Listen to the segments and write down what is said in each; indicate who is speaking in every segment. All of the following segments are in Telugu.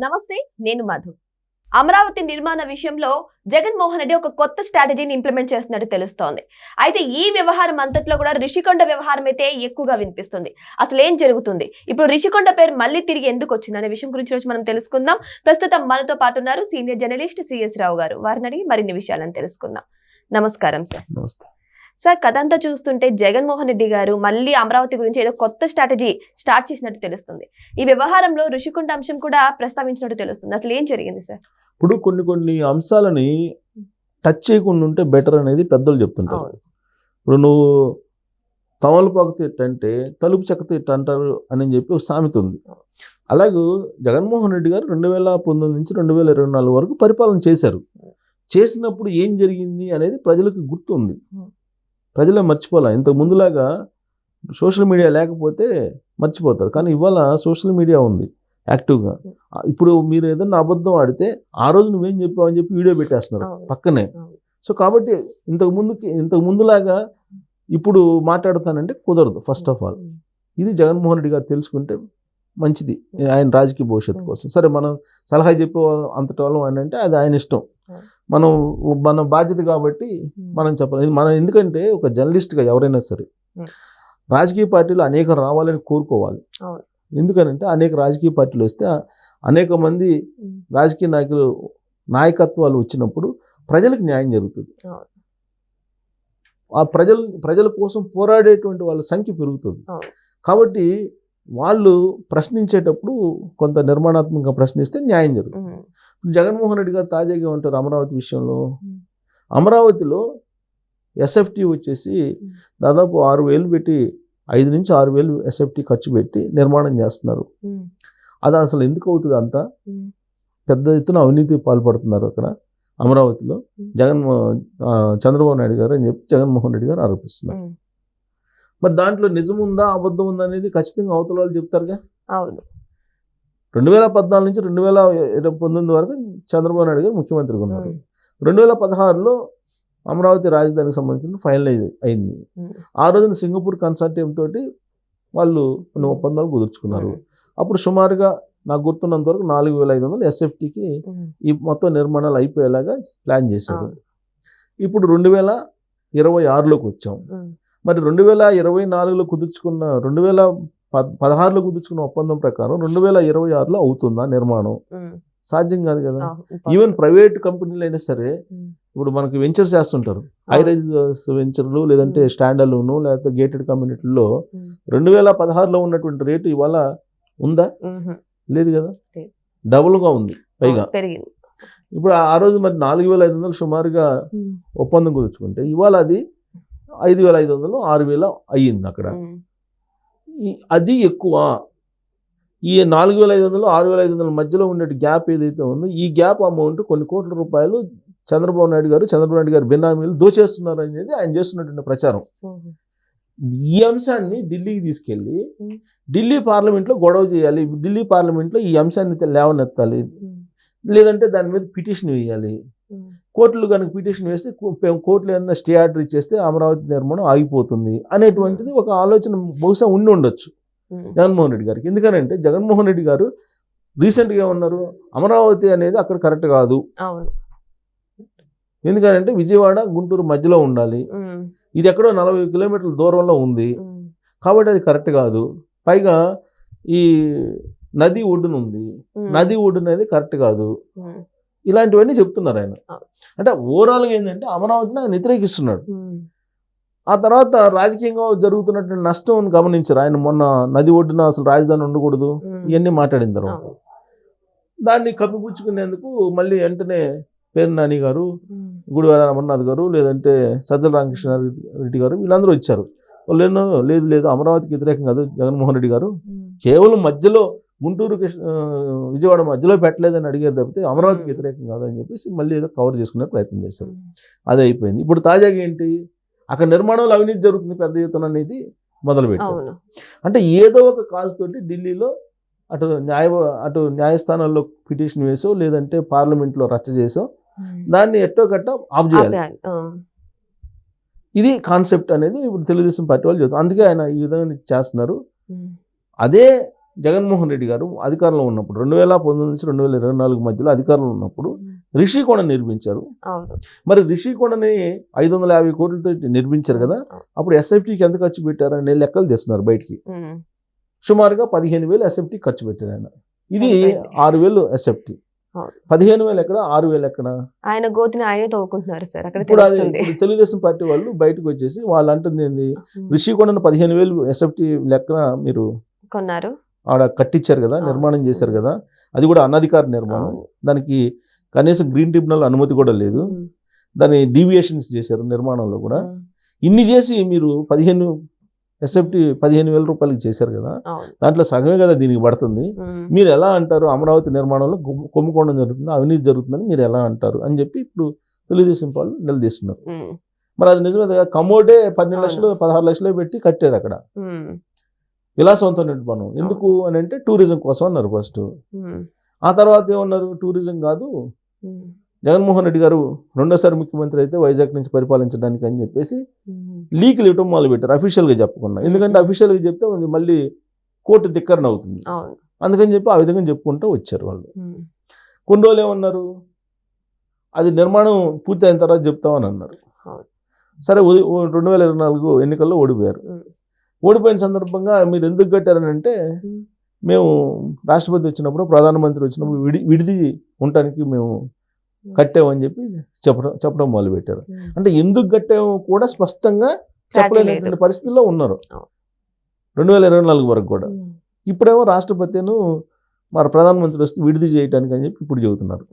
Speaker 1: నమస్తే, నేను మధు. అమరావతి నిర్మాణ విషయంలో జగన్మోహన్ రెడ్డి ఒక కొత్త స్ట్రాటజీని ఇంప్లిమెంట్ చేస్తున్నట్టు తెలుస్తోంది. అయితే ఈ వ్యవహారం అంతట్లో కూడా రిషికొండ వ్యవహారం అయితే ఎక్కువగా వినిపిస్తుంది. అసలు ఏం జరుగుతుంది, ఇప్పుడు రిషికొండ పేరు మళ్ళీ తిరిగి ఎందుకు వచ్చింది అనే విషయం గురించి రోజు మనం తెలుసుకుందాం. ప్రస్తుతం మనతో పాటు ఉన్నారు సీనియర్ జర్నలిస్ట్ సిఎస్ రావు గారు. వారిని అడిగి మరిన్ని విషయాలను తెలుసుకుందాం. నమస్కారం సార్.
Speaker 2: నమస్తే
Speaker 1: సార్, కథంతా చూస్తుంటే జగన్మోహన్ రెడ్డి గారు మళ్ళీ అమరావతి గురించి ఏదో కొత్త స్ట్రాటజీ స్టార్ట్ చేసినట్టు తెలుస్తుంది. ఈ వ్యవహారంలో రిషికొండ అంశం కూడా ప్రస్తావించినట్టు తెలుస్తుంది. అసలు ఏం జరిగింది సార్?
Speaker 2: ఇప్పుడు కొన్ని అంశాలని టచ్ చేయకుండా ఉంటే బెటర్ అనేది పెద్దలు చెప్తుంటారు. ఇప్పుడు నువ్వు తమలపాకు తిట్టు అంటే తలుపు చెక్క తిట్టు అంటారు అని చెప్పి ఒక సామెత ఉంది. అలాగే జగన్మోహన్ రెడ్డి గారు 2019 నుంచి 2024 వరకు పరిపాలన చేశారు. చేసినప్పుడు ఏం జరిగింది అనేది ప్రజలకు గుర్తుంది. ప్రజలే మర్చిపోలే. ఇంతకు ముందులాగా సోషల్ మీడియా లేకపోతే మర్చిపోతారు, కానీ ఇవాళ సోషల్ మీడియా ఉంది యాక్టివ్గా. ఇప్పుడు మీరు ఏదన్నా అబద్ధం ఆడితే ఆ రోజు నువ్వేం చెప్పావు అని చెప్పి వీడియో పెట్టేస్తున్నారు పక్కనే. సో కాబట్టి ఇంతకు ముందులాగా ఇప్పుడు మాట్లాడతానంటే కుదరదు. ఫస్ట్ ఆఫ్ ఆల్ ఇది జగన్మోహన్ రెడ్డి గారు తెలుసుకుంటే మంచిది ఆయన రాజకీయ భవిష్యత్తు కోసం. సరే, మనం సలహా చెప్పే అంతటి వాళ్ళం అని అంటే అది ఆయన ఇష్టం. మన బాధ్యత కాబట్టి మనం చెప్పాలి. మనం ఎందుకంటే ఒక జర్నలిస్ట్గా ఎవరైనా సరే రాజకీయ పార్టీలు అనేక రావాలని కోరుకోవాలి. ఎందుకనంటే అనేక రాజకీయ పార్టీలు వస్తే అనేక మంది రాజకీయ నాయకత్వాలు వచ్చినప్పుడు ప్రజలకు న్యాయం జరుగుతుంది. ఆ ప్రజల కోసం పోరాడేటువంటి వాళ్ళ సంఖ్య పెరుగుతుంది. కాబట్టి వాళ్ళు ప్రశ్నించేటప్పుడు కొంత నిర్మాణాత్మకంగా ప్రశ్నిస్తే న్యాయం జరుగుతుంది. జగన్మోహన్ రెడ్డి గారు తాజాగా ఉంటారు అమరావతి విషయంలో. అమరావతిలో ఎస్ఎఫ్టీ వచ్చేసి దాదాపు 6,000 పెట్టి 5 నుంచి 6,000 ఎస్ఎఫ్టీ ఖర్చు పెట్టి నిర్మాణం చేస్తున్నారు. అది అసలు ఎందుకు అవుతుంది? అంత పెద్ద ఎత్తున అవినీతి పాల్పడుతున్నారు అక్కడ అమరావతిలో చంద్రబాబు నాయుడు గారు అని చెప్పి జగన్మోహన్ రెడ్డి గారు ఆరోపిస్తున్నారు. మరి దాంట్లో నిజం ఉందా అబద్ధం ఉందా అనేది ఖచ్చితంగా అవతల వాళ్ళు చెప్తారుగా. 2014 నుంచి 2019 వరకు చంద్రబాబు నాయుడు గారు ముఖ్యమంత్రిగా ఉన్నారు. 2016లో అమరావతి రాజధానికి సంబంధించిన ఫైనలైజ్ అయింది. ఆ రోజున సింగపూర్ కన్సార్టియం తోటి వాళ్ళు కొన్ని ఒప్పందాలు కుదుర్చుకున్నారు. అప్పుడు సుమారుగా నాకు గుర్తున్నంత వరకు 4,500 ఎస్ఎఫ్టీకి ఈ మొత్తం నిర్మాణాలు అయిపోయేలాగా ప్లాన్ చేశారు. ఇప్పుడు 2026లోకి వచ్చాం. మరి 2024లో కుదుర్చుకున్న 2016లో కుదుర్చుకున్న ఒప్పందం ప్రకారం 2026లో అవుతుందా నిర్మాణం? సాధ్యం కాదు కదా. ఈవెన్ ప్రైవేట్ కంపెనీలు అయినా సరే ఇప్పుడు మనకి వెంచర్స్ చేస్తుంటారు, హైరైజ్ వెంచర్లు, లేదంటే స్టాండ్ అలోను, లేకపోతే గేటెడ్ కమ్యూనిటీల్లో 2016లో ఉన్నటువంటి రేటు ఇవాళ ఉందా? లేదు కదా, డబుల్గా ఉంది పైగా. ఇప్పుడు ఆ రోజు మరి 4,500 సుమారుగా ఒప్పందం కుదుర్చుకుంటే ఇవాళ అది 5,500, 6,000 అయ్యింది అక్కడ. అది ఎక్కువ. ఈ 4,500, 6,500 మధ్యలో ఉండే గ్యాప్ ఏదైతే ఉందో ఈ గ్యాప్ అమౌంట్ కొన్ని కోట్ల రూపాయలు చంద్రబాబు నాయుడు గారు బినామీలు దోచేస్తున్నారు అనేది ఆయన చేస్తున్నటువంటి ప్రచారం. ఈ అంశాన్ని ఢిల్లీకి తీసుకెళ్ళి ఢిల్లీ పార్లమెంట్లో గొడవ చేయాలి. ఢిల్లీ పార్లమెంట్లో ఈ అంశాన్ని లేవనెత్తాలి, లేదంటే దాని మీద పిటిషన్ వేయాలి. కోర్టులు కనుక పిటిషన్ వేస్తే కోర్టులు ఏదైనా స్టే ఆర్డర్ ఇచ్చేస్తే అమరావతి నిర్మాణం ఆగిపోతుంది అనేటువంటిది ఒక ఆలోచన బహుశా ఉండి ఉండొచ్చు జగన్మోహన్ రెడ్డి గారికి. ఎందుకనంటే జగన్మోహన్ రెడ్డి గారు రీసెంట్గా ఉన్నారు, అమరావతి అనేది అక్కడ కరెక్ట్ కాదు. ఎందుకంటే విజయవాడ గుంటూరు మధ్యలో ఉండాలి, ఇది ఎక్కడో 40 కిలోమీటర్ల దూరంలో ఉంది కాబట్టి అది కరెక్ట్ కాదు. పైగా ఈ నది ఒడ్డున ఉంది, నది ఒడ్డున అనేది కరెక్ట్ కాదు. ఇలాంటివన్నీ చెప్తున్నారు ఆయన. అంటే ఓవరాల్గా ఏంటంటే అమరావతిని ఆయన వ్యతిరేకిస్తున్నాడు. ఆ తర్వాత రాజకీయంగా జరుగుతున్నటువంటి నష్టం గమనించారు ఆయన. మొన్న నది ఒడ్డున అసలు రాజధాని ఉండకూడదు ఇవన్నీ మాట్లాడిన తర్వాత దాన్ని కప్పిపుచ్చుకునేందుకు మళ్ళీ వెంటనే పేరు నాని గారు, గుడివాడ అమర్నాథ్ గారు, లేదంటే సజ్జల రామకృష్ణారెడ్డి గారు వీళ్ళందరూ వచ్చారు. వాళ్ళు లేదు అమరావతికి వ్యతిరేకం కాదు జగన్మోహన్ రెడ్డి గారు, కేవలం మధ్యలో గుంటూరు విజయవాడ మధ్యలో పెట్టలేదని అడిగారు తప్పితే అమరావతికి వ్యతిరేకం కాదు అని చెప్పేసి మళ్ళీ ఏదో కవర్ చేసుకునే ప్రయత్నం చేశారు. అది అయిపోయింది. ఇప్పుడు తాజాగా ఏంటి, అక్కడ నిర్మాణంలో అవినీతి జరుగుతుంది పెద్ద ఎత్తున అనేది మొదలుపెట్టారు. అంటే ఏదో ఒక కాజు తోటి ఢిల్లీలో అటు న్యాయస్థానాల్లో పిటిషన్ వేసో, లేదంటే పార్లమెంట్లో రచ్చ చేసో దాన్ని ఎట్టో కట్ట ఆఫ్ చేయాలి. ఇది కాన్సెప్ట్ అనేది ఇప్పుడు తెలుగుదేశం పార్టీ వాళ్ళు చెప్తారు. అందుకే ఆయన ఈ విధంగా చేస్తున్నారు. అదే జగన్మోహన్ రెడ్డి గారు అధికారంలో ఉన్నప్పుడు 2019 నుంచి 2024 మధ్యలో అధికారంలో ఉన్నప్పుడు రిషికొండ నిర్మించారు.
Speaker 1: అవును.
Speaker 2: మరి రిషికొండని 550 కోట్లతో నిర్మించారు కదా, అప్పుడు ఎస్ఎఫ్టీకి ఎంత ఖర్చు పెట్టారని లెక్కలు తెస్తున్నారు బయటికి. సుమారుగా 15,000 ఎస్ఎఫ్టీ ఖర్చు పెట్టారు ఆయన. ఇది 6,000 ఎస్ఎఫ్టీ. 15,000 ఎక్కడ, 6,000 ఎక్కడ?
Speaker 1: ఆయన గోతిని ఆయనే తవ్వుకుంటున్నారు సార్. అక్కడ
Speaker 2: ఇప్పుడు అది తెలుగుదేశం పార్టీ వాళ్ళు బయటకు వచ్చేసి వాళ్ళు అంటుంది ఏంది, రిషికొండను 15,000 ఎస్ఎఫ్టీ లెక్కన మీరు
Speaker 1: కొన్నారు,
Speaker 2: ఆడ కట్టించారు కదా, నిర్మాణం చేశారు కదా, అది కూడా అనధికార నిర్మాణం, దానికి కనీసం గ్రీన్ ట్రిబ్యునల్ అనుమతి కూడా లేదు, దాన్ని డీవియేషన్స్ చేశారు నిర్మాణంలో కూడా. ఇన్ని చేసి మీరు 15 ఎస్ఎఫ్టీ 15,000 రూపాయలకి చేశారు కదా, దాంట్లో సగమే కదా దీనికి పడుతుంది. మీరు ఎలా అంటారు అమరావతి నిర్మాణంలో కుంభకోణం జరుగుతుంది, అవినీతి జరుగుతుందని మీరు ఎలా అంటారు అని చెప్పి ఇప్పుడు తెలుగుదేశం వాళ్ళు నిలదీస్తున్నారు. మరి అది నిజమే కదా, కమోడే 12 లక్షలు 16 లక్షలు పెట్టి కట్టారు అక్కడ. విలాసవంతమైన పనం ఎందుకు అని అంటే టూరిజం కోసం అన్నారు ఫస్ట్. ఆ తర్వాత ఏమన్నారు, టూరిజం కాదు, జగన్మోహన్ రెడ్డి గారు రెండోసారి ముఖ్యమంత్రి అయితే వైజాగ్ నుంచి పరిపాలించడానికి అని చెప్పేసి లీకులు ఇవ్వటం మొదలుపెట్టారు, అఫీషియల్గా చెప్పకుండా. ఎందుకంటే అఫీషియల్గా చెప్తే మళ్ళీ కోర్టు ధిక్కరణ అవుతుంది, అందుకని చెప్పి ఆ విధంగా చెప్పుకుంటూ వచ్చారు వాళ్ళు. కొన్ని రోజులు ఏమన్నారు, అది నిర్మాణం పూర్తి అయిన తర్వాత చెప్తామని అన్నారు. సరే 2024 ఎన్నికల్లో ఓడిపోయారు. ఓడిపోయిన సందర్భంగా మీరు ఎందుకు కట్టారని అంటే, మేము రాష్ట్రపతి వచ్చినప్పుడు ప్రధానమంత్రి వచ్చినప్పుడు విడిది ఉండటానికి మేము కట్టామని చెప్పి చెప్పడం మొదలుపెట్టారు. అంటే ఎందుకు కట్టామో కూడా స్పష్టంగా చెప్పలేనటువంటి పరిస్థితుల్లో ఉన్నారు 2024 వరకు కూడా. ఇప్పుడేమో రాష్ట్రపతిను మరి ప్రధానమంత్రి వస్తే విడిది చేయడానికి అని చెప్పి ఇప్పుడు చెబుతున్నారు.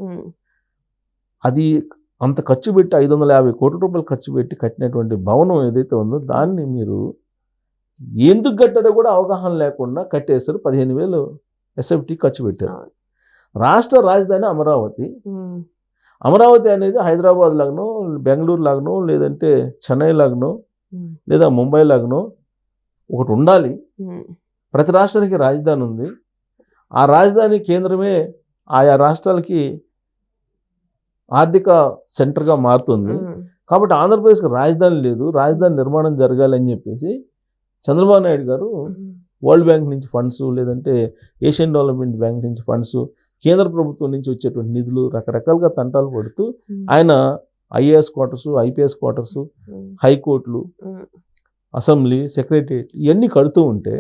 Speaker 2: అది అంత ఖర్చు పెట్టి 550 కోట్ల రూపాయలు ఖర్చు పెట్టి కట్టినటువంటి భవనం ఏదైతే ఉందో దాన్ని మీరు ఎందుకు కట్టారో కూడా అవగాహన లేకుండా కట్టేస్తారు. 15,000 ఎస్ఎఫ్టీ ఖర్చు పెట్టారు. రాష్ట్ర రాజధాని అమరావతి. అమరావతి అనేది హైదరాబాద్ లాగానో, బెంగళూరు లాగానో, లేదంటే చెన్నై లాగానో, లేదా ముంబై లాగానో ఒకటి ఉండాలి. ప్రతి రాష్ట్రానికి రాజధాని ఉంది. ఆ రాజధాని కేంద్రమే ఆయా రాష్ట్రాలకి ఆర్థిక సెంటర్గా మారుతుంది. కాబట్టి ఆంధ్రప్రదేశ్కి రాజధాని లేదు, రాజధాని నిర్మాణం జరగాలని చెప్పేసి చంద్రబాబు నాయుడు గారు వరల్డ్ బ్యాంక్ నుంచి ఫండ్స్, లేదంటే ఏషియన్ డెవలప్మెంట్ బ్యాంక్ నుంచి ఫండ్స్, కేంద్ర ప్రభుత్వం నుంచి వచ్చేటువంటి నిధులు రకరకాలుగా తంటాలు పడుతూ ఆయన ఐఏఎస్ క్వార్టర్స్, ఐపీఎస్ క్వార్టర్స్, హైకోర్టులు, అసెంబ్లీ, సెక్రటరియట్ ఇవన్నీ కడుతూ ఉంటే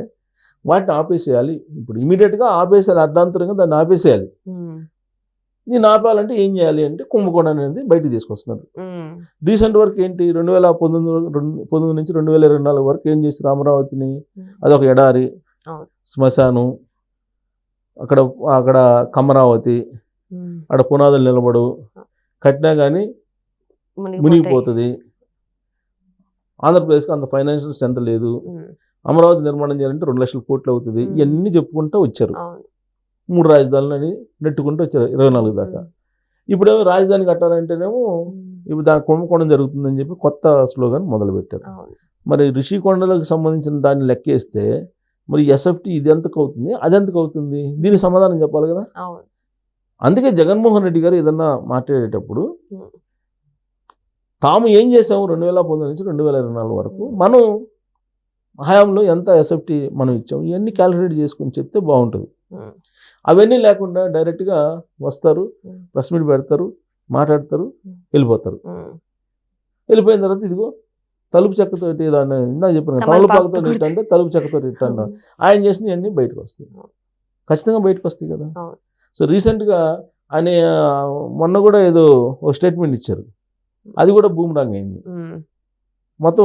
Speaker 2: వాటిని ఆపేసేయాలి. ఇప్పుడు ఇమీడియట్గా ఆపేసేయాలి, అర్ధాంతరంగా దాన్ని ఆపేసేయాలి. దీన్ని ఆపాలంటే ఏం చేయాలి అంటే కుంభకోణం అనేది బయటకు తీసుకొస్తున్నారు. రీసెంట్ వరకు ఏంటి, 2019 నుంచి 2024 వరకు ఏం చేశారు అమరావతిని, అదొక ఎడారి, శ్మశానం, అక్కడ కమరావతి, అక్కడ పునాదులు నిలబడు, కట్టినా కానీ మునిగిపోతుంది, ఆంధ్రప్రదేశ్కి అంత ఫైనాన్షియల్ స్ట్రెంత్ లేదు, అమరావతి నిర్మాణం చేయాలంటే 2 లక్షల కోట్లు అవుతుంది, ఇవన్నీ చెప్పుకుంటూ వచ్చారు. 3 రాజధానులని నెట్టుకుంటూ వచ్చారు 24 దాకా. ఇప్పుడేమో రాజధాని కట్టాలంటేనేమో ఇప్పుడు దాని కుంభకోణం జరుగుతుందని చెప్పి కొత్త స్లోగన్ మొదలుపెట్టారు. మరి రిషికొండలకు సంబంధించిన దాన్ని లెక్కేస్తే మరి ఎస్ఎఫ్టీ ఇది ఎంతకు అవుతుంది, అది ఎంతకు అవుతుంది, దీనికి సమాధానం చెప్పాలి కదా. అందుకే జగన్మోహన్ రెడ్డి గారు ఏదన్నా మాట్లాడేటప్పుడు తాము ఏం చేసాము 2019 నుంచి 2024 వరకు మనం హయాంలో ఎంత ఎస్ఎఫ్టీ మనం ఇచ్చాము, ఇవన్నీ క్యాలిక్యులేట్ చేసుకుని చెప్తే బాగుంటుంది. అవన్నీ లేకుండా డైరెక్ట్గా వస్తారు, ప్రెస్ మీట్ పెడతారు, మాట్లాడతారు, వెళ్ళిపోతారు. వెళ్ళిపోయిన తర్వాత ఇదిగో తలుపు చెక్కతోటి దాన్ని ఇందా చెప్పిన తమలపాకుతో అంటే తలుపు చెక్కతో ఇట్టన్నా ఆయన చేసినవి అన్నీ బయటకు వస్తాయి, ఖచ్చితంగా బయటకు వస్తాయి కదా. సో రీసెంట్గా ఆయన మొన్న కూడా ఏదో ఒక స్టేట్మెంట్ ఇచ్చారు, అది కూడా బూమరాంగ్ అయింది. మొత్తం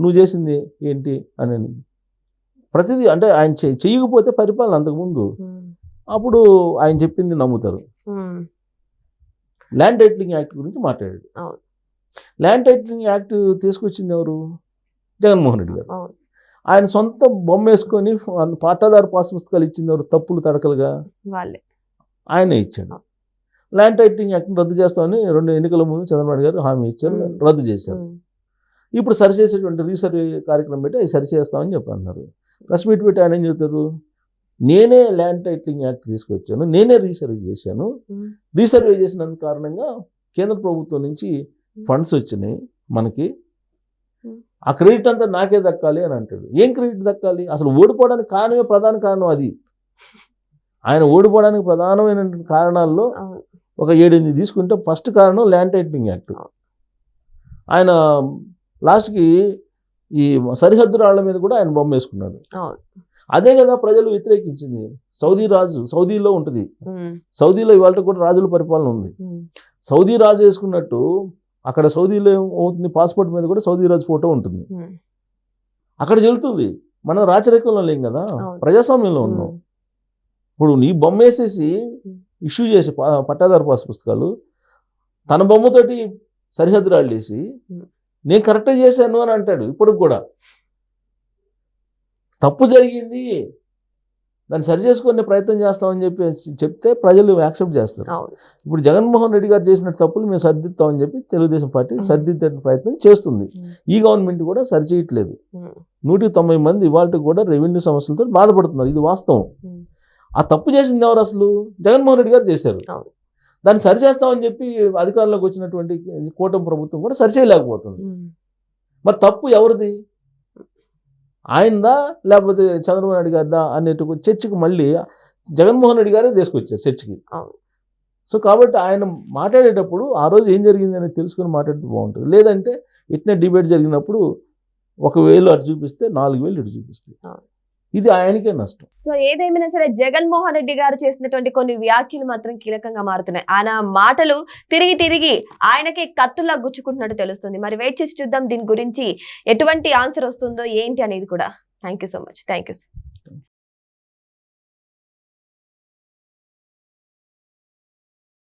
Speaker 2: నువ్వు చేసింది ఏంటి అని ప్రతిదీ అంటే ఆయన చెయ్యకపోతే పరిపాలన అంతకుముందు అప్పుడు ఆయన చెప్పింది నమ్ముతారు. ల్యాండ్ టైటిలింగ్ యాక్ట్ గురించి మాట్లాడాడు. ల్యాండ్ టైటిలింగ్ యాక్ట్ తీసుకొచ్చింది ఎవరు, జగన్మోహన్ రెడ్డి గారు. ఆయన సొంత బొమ్మ వేసుకొని పట్టాదారు పాస్ పుస్తకాలు ఇచ్చింది ఎవరు, తప్పులు తడకలుగా ఆయనే ఇచ్చాడు. ల్యాండ్ టైటిలింగ్ యాక్ట్ని రద్దు చేస్తామని 2 ఎన్నికల ముందు చంద్రబాబు గారు హామీ ఇచ్చారు, రద్దు చేశారు. ఇప్పుడు సరిచేసేటువంటి రీసర్వే కార్యక్రమం పెట్టి అవి సరిచేస్తామని చెప్పన్నారు. ప్రెస్ మీట్ పెట్టి ఆయన ఏం చెప్తారు, నేనే ల్యాండ్ టైటిలింగ్ యాక్ట్ తీసుకొచ్చాను, నేనే రీసర్వే చేశాను, రీసర్వే చేసినందుకు కారణంగా కేంద్ర ప్రభుత్వం నుంచి ఫండ్స్ వచ్చినాయి మనకి, ఆ క్రెడిట్ అంతా నాకే దక్కాలి అని అంటాడు. ఏం క్రెడిట్ దక్కాలి, అసలు ఓడిపోవడానికి కారణమే ప్రధాన కారణం అది. ఆయన ఓడిపోవడానికి ప్రధానమైనటువంటి కారణాల్లో
Speaker 1: అవును.
Speaker 2: ఒక 7-8 తీసుకుంటే ఫస్ట్ కారణం ల్యాండ్ టైటిలింగ్ యాక్ట్. ఆయన లాస్ట్కి ఈ సరిహద్దు రాళ్ల మీద కూడా ఆయన బొమ్మ వేసుకున్నాడు.
Speaker 1: అవును.
Speaker 2: అదే కదా ప్రజలు వ్యతిరేకించింది. సౌదీ రాజు సౌదీలో ఉంటుంది, సౌదీలో ఇవాళ కూడా రాజుల పరిపాలన ఉంది. సౌదీ రాజు వేసుకున్నట్టు అక్కడ సౌదీలో ఏమవుతుంది, పాస్పోర్ట్ మీద కూడా సౌదీ రాజు ఫోటో ఉంటుంది. అక్కడ చెల్లుతుంది. మనం రాచరికంలో లేం కదా, ప్రజాస్వామ్యంలో ఉన్నాం. ఇప్పుడు నీ బొమ్మ వేసేసి ఇష్యూ చేసి పట్టాదారు పాస్ పుస్తకాలు తన బొమ్మతోటి సరిహద్దు రాళ్ళు వేసి నేను కరెక్ట్గా చేశాను అని అంటాడు. ఇప్పుడు కూడా తప్పు జరిగింది, దాన్ని సరి చేసుకునే ప్రయత్నం చేస్తామని చెప్తే ప్రజలు యాక్సెప్ట్ చేస్తారు. ఇప్పుడు జగన్మోహన్ రెడ్డి గారు చేసిన తప్పులు మేము సరిదిద్దామని చెప్పి తెలుగుదేశం పార్టీ సరిదిద్దే ప్రయత్నం చేస్తుంది. ఈ గవర్నమెంట్ కూడా సరి చేయట్లేదు. 190 మంది ఇవాళ కూడా రెవెన్యూ సమస్యలతో బాధపడుతున్నారు. ఇది వాస్తవం. ఆ తప్పు చేసింది ఎవరు? అసలు జగన్మోహన్ రెడ్డి గారు చేశారు. దాన్ని సరి చేస్తామని చెప్పి అధికారంలోకి వచ్చినటువంటి కూటమి ప్రభుత్వం కూడా సరి చేయలేకపోతుంది. మరి తప్పు ఎవరిది? ఆయనదా లేకపోతే చంద్రబాబు నాయుడు గారిదా అనేటు చర్చకు మళ్ళీ జగన్మోహన్ రెడ్డి గారే తీసుకొచ్చారు చర్చకి. సో కాబట్టి ఆయన మాట్లాడేటప్పుడు ఆ రోజు ఏం జరిగింది అనేది తెలుసుకొని మాట్లాడితే బాగుంటుంది. లేదంటే ఇట్నే డిబేట్ జరిగినప్పుడు 1,000 అటు చూపిస్తే 4,000 ఇటు చూపిస్తాయి. ఇది ఆయనకే నష్టం.
Speaker 1: సో ఏదేమైనా సరే జగన్మోహన్ రెడ్డి గారు చేసినటువంటి కొన్ని వ్యాఖ్యలు మాత్రం కీలకంగా మారుతున్నాయి. ఆయన మాటలు తిరిగి ఆయనకే కత్తులా గుచ్చుకుంటున్నట్టు తెలుస్తుంది. మరి వెయిట్ చేసి చూద్దాం దీని గురించి ఎటువంటి ఆన్సర్ వస్తుందో ఏంటి అనేది కూడా. Thank you so much. Thank you.